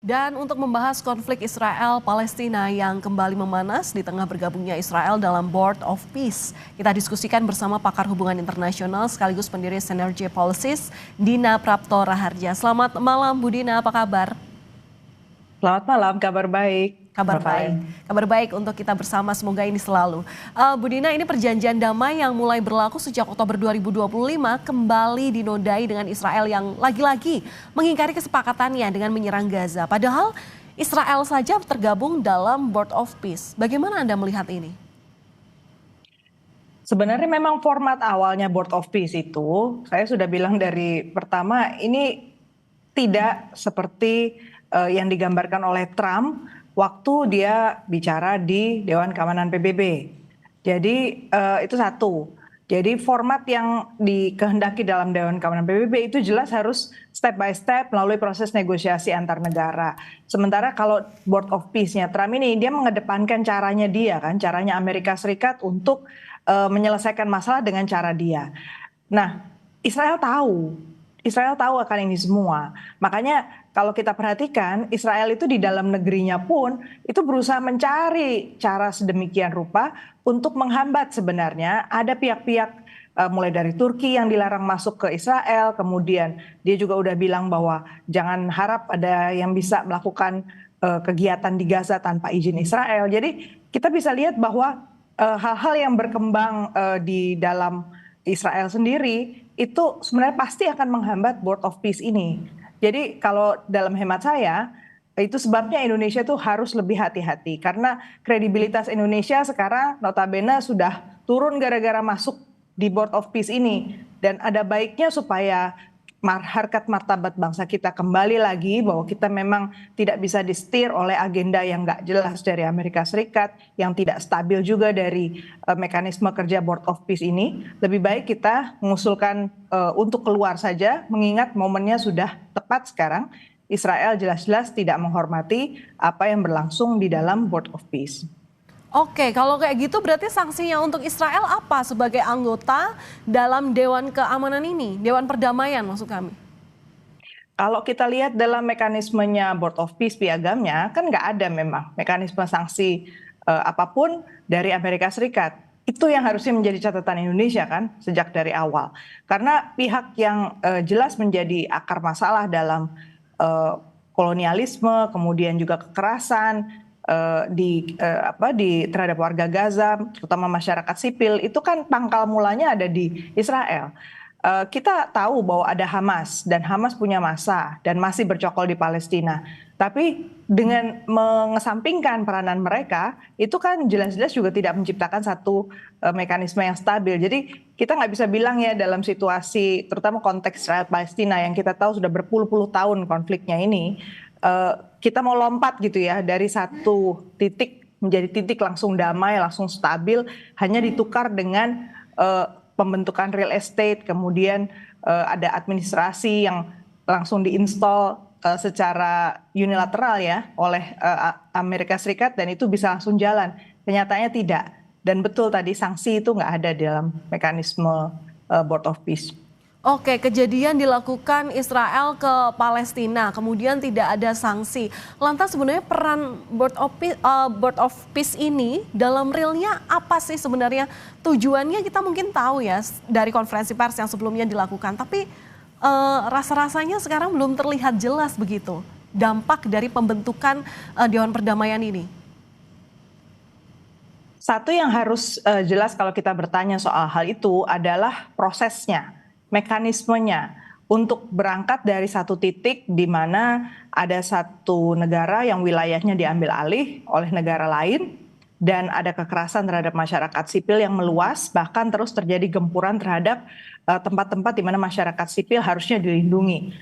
Dan untuk membahas konflik Israel-Palestina yang kembali memanas di tengah bergabungnya Israel dalam Board of Peace, kita diskusikan bersama pakar hubungan internasional sekaligus pendiri Synergy Policies, Dina Prapto Raharja. Selamat malam Bu Dina, apa kabar? Selamat malam, kabar baik. Kabar baik. Kabar baik untuk kita bersama, semoga ini selalu. Bu Dina, ini perjanjian damai yang mulai berlaku sejak Oktober 2025 kembali dinodai dengan Israel yang lagi-lagi mengingkari kesepakatannya dengan menyerang Gaza. Padahal Israel saja tergabung dalam Board of Peace. Bagaimana Anda melihat ini? Sebenarnya memang format awalnya Board of Peace itu, saya sudah bilang dari pertama, ini tidak seperti yang digambarkan oleh Trump waktu dia bicara di Dewan Keamanan PBB. Jadi itu satu. Jadi format yang dikehendaki dalam Dewan Keamanan PBB itu jelas harus step by step melalui proses negosiasi antar negara. Sementara kalau Board of Peace-nya Trump ini dia mengedepankan caranya dia kan, caranya Amerika Serikat untuk menyelesaikan masalah dengan cara dia. Nah, Israel tahu akan ini semua. Makanya kalau kita perhatikan, Israel itu di dalam negerinya pun itu berusaha mencari cara sedemikian rupa untuk menghambat sebenarnya ada pihak-pihak mulai dari Turki yang dilarang masuk ke Israel, kemudian dia juga udah bilang bahwa jangan harap ada yang bisa melakukan kegiatan di Gaza tanpa izin Israel. Jadi kita bisa lihat bahwa hal-hal yang berkembang di dalam Israel sendiri itu sebenarnya pasti akan menghambat Board of Peace ini. Jadi kalau dalam hemat saya, itu sebabnya Indonesia tuh harus lebih hati-hati. Karena kredibilitas Indonesia sekarang notabene sudah turun gara-gara masuk di Board of Peace ini. Dan ada baiknya supaya harkat martabat bangsa kita kembali lagi bahwa kita memang tidak bisa disetir oleh agenda yang nggak jelas dari Amerika Serikat, yang tidak stabil juga dari mekanisme kerja Board of Peace ini. Lebih baik kita mengusulkan untuk keluar saja, mengingat momennya sudah tepat sekarang. Israel jelas-jelas tidak menghormati apa yang berlangsung di dalam Board of Peace. Oke, kalau kayak gitu berarti sanksinya untuk Israel apa sebagai anggota dalam Dewan Keamanan ini, Dewan Perdamaian maksud kami? Kalau kita lihat dalam mekanismenya Board of Peace piagamnya, kan nggak ada memang mekanisme sanksi apapun dari Amerika Serikat. Itu yang harusnya menjadi catatan Indonesia kan sejak dari awal. Karena pihak yang jelas menjadi akar masalah dalam kolonialisme, kemudian juga kekerasan, terhadap warga Gaza, terutama masyarakat sipil, itu kan pangkal mulanya ada di Israel. Kita tahu bahwa ada Hamas dan Hamas punya massa dan masih bercokol di Palestina. Tapi dengan mengesampingkan peranan mereka, itu kan jelas-jelas juga tidak menciptakan satu mekanisme yang stabil. Jadi kita nggak bisa bilang ya dalam situasi, terutama konteks Israel Palestina yang kita tahu sudah berpuluh-puluh tahun konfliknya ini, kita mau lompat gitu ya dari satu titik menjadi titik langsung damai, langsung stabil, hanya ditukar dengan pembentukan real estate, kemudian ada administrasi yang langsung diinstal secara unilateral ya oleh Amerika Serikat dan itu bisa langsung jalan. Kenyataannya tidak. Dan betul tadi sanksi itu nggak ada dalam mekanisme Board of Peace. Oke, kejadian dilakukan Israel ke Palestina, kemudian tidak ada sanksi. Lantas sebenarnya peran Board of Peace ini dalam realnya apa sih sebenarnya? Tujuannya kita mungkin tahu ya dari konferensi pers yang sebelumnya dilakukan, tapi rasa-rasanya sekarang belum terlihat jelas begitu dampak dari pembentukan Dewan Perdamaian ini. Satu yang harus jelas kalau kita bertanya soal hal itu adalah prosesnya. Mekanismenya untuk berangkat dari satu titik di mana ada satu negara yang wilayahnya diambil alih oleh negara lain dan ada kekerasan terhadap masyarakat sipil yang meluas, bahkan terus terjadi gempuran terhadap tempat-tempat di mana masyarakat sipil harusnya dilindungi.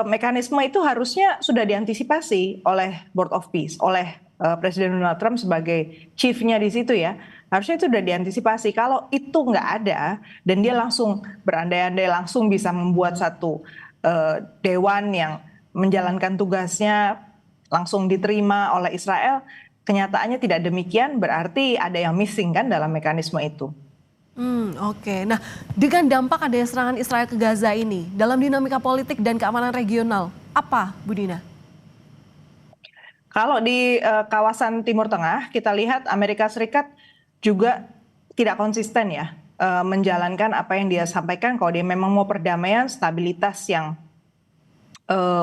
Mekanisme itu harusnya sudah diantisipasi oleh Board of Peace, oleh Presiden Donald Trump sebagai chief-nya di situ ya. Harusnya itu sudah diantisipasi. Kalau itu nggak ada dan dia langsung berandai-andai langsung bisa membuat satu dewan yang menjalankan tugasnya langsung diterima oleh Israel, kenyataannya tidak demikian, berarti ada yang missing kan dalam mekanisme itu. Oke. Nah, dengan dampak adanya serangan Israel ke Gaza ini, dalam dinamika politik dan keamanan regional, apa Bu Dina? Kalau di kawasan Timur Tengah, kita lihat Amerika Serikat juga tidak konsisten ya menjalankan apa yang dia sampaikan. Kalau dia memang mau perdamaian, stabilitas yang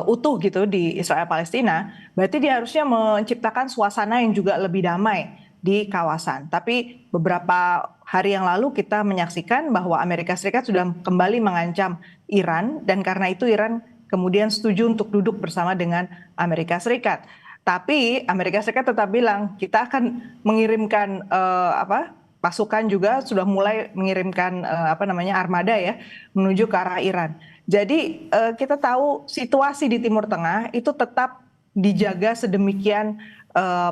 utuh gitu di Israel Palestina, berarti dia harusnya menciptakan suasana yang juga lebih damai di kawasan. Tapi beberapa hari yang lalu kita menyaksikan bahwa Amerika Serikat sudah kembali mengancam Iran, dan karena itu Iran kemudian setuju untuk duduk bersama dengan Amerika Serikat. Tapi Amerika Serikat tetap bilang kita akan mengirimkan pasukan, juga sudah mulai mengirimkan armada ya menuju ke arah Iran. Jadi kita tahu situasi di Timur Tengah itu tetap dijaga sedemikian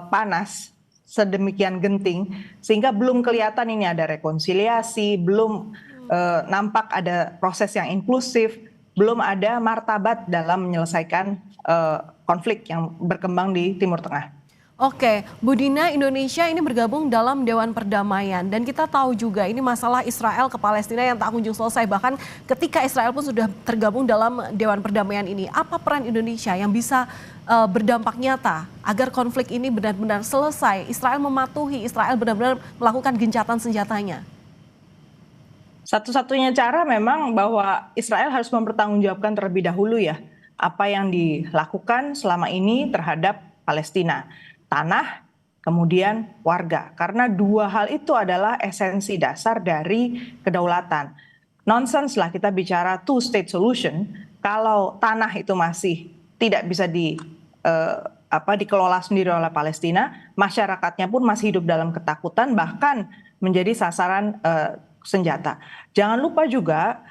panas, sedemikian genting, sehingga belum kelihatan ini ada rekonsiliasi, belum nampak ada proses yang inklusif, belum ada martabat dalam menyelesaikan konflik yang berkembang di Timur Tengah. Oke, Bu Dina, Indonesia ini bergabung dalam Dewan Perdamaian dan kita tahu juga ini masalah Israel ke Palestina yang tak kunjung selesai, bahkan ketika Israel pun sudah tergabung dalam Dewan Perdamaian ini. Apa peran Indonesia yang bisa berdampak nyata agar konflik ini benar-benar selesai, Israel mematuhi, Israel benar-benar melakukan gencatan senjatanya? Satu-satunya cara memang bahwa Israel harus mempertanggungjawabkan terlebih dahulu ya apa yang dilakukan selama ini terhadap Palestina. Tanah, kemudian warga. Karena dua hal itu adalah esensi dasar dari kedaulatan. Nonsense lah kita bicara two-state solution kalau tanah itu masih tidak bisa dikelola sendiri oleh Palestina, masyarakatnya pun masih hidup dalam ketakutan, bahkan menjadi sasaran senjata. Jangan lupa juga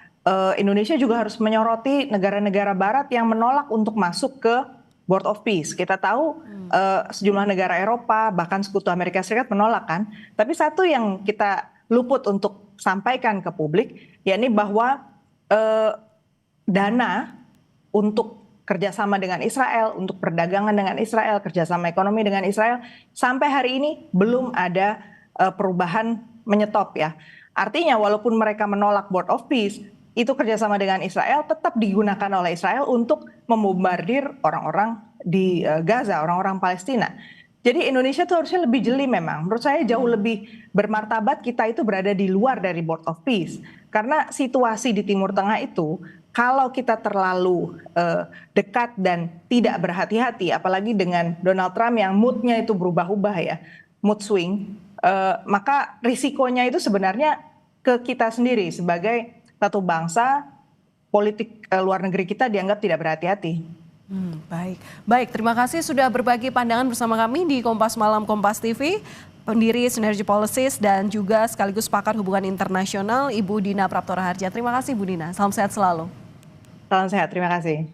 Indonesia juga harus menyoroti negara-negara Barat yang menolak untuk masuk ke Board of Peace. Kita tahu sejumlah negara Eropa, bahkan sekutu Amerika Serikat menolak kan. Tapi satu yang kita luput untuk sampaikan ke publik, yakni bahwa dana untuk kerjasama dengan Israel, untuk perdagangan dengan Israel, kerjasama ekonomi dengan Israel, sampai hari ini belum ada perubahan menyetop ya. Artinya walaupun mereka menolak Board of Peace, itu kerjasama dengan Israel tetap digunakan oleh Israel untuk membombardir orang-orang di Gaza, orang-orang Palestina. Jadi Indonesia tuh harusnya lebih jeli memang. Menurut saya jauh lebih bermartabat kita itu berada di luar dari Board of Peace. Karena situasi di Timur Tengah itu, kalau kita terlalu dekat dan tidak berhati-hati, apalagi dengan Donald Trump yang moodnya itu berubah-ubah ya, mood swing, maka risikonya itu sebenarnya ke kita sendiri sebagai satu bangsa, politik luar negeri kita dianggap tidak berhati-hati. Baik. Terima kasih sudah berbagi pandangan bersama kami di Kompas Malam Kompas TV. Pendiri Synergy Policies dan juga sekaligus pakar hubungan internasional, Ibu Dina Praptora Harja. Terima kasih Bu Dina, salam sehat selalu. Salam sehat, terima kasih.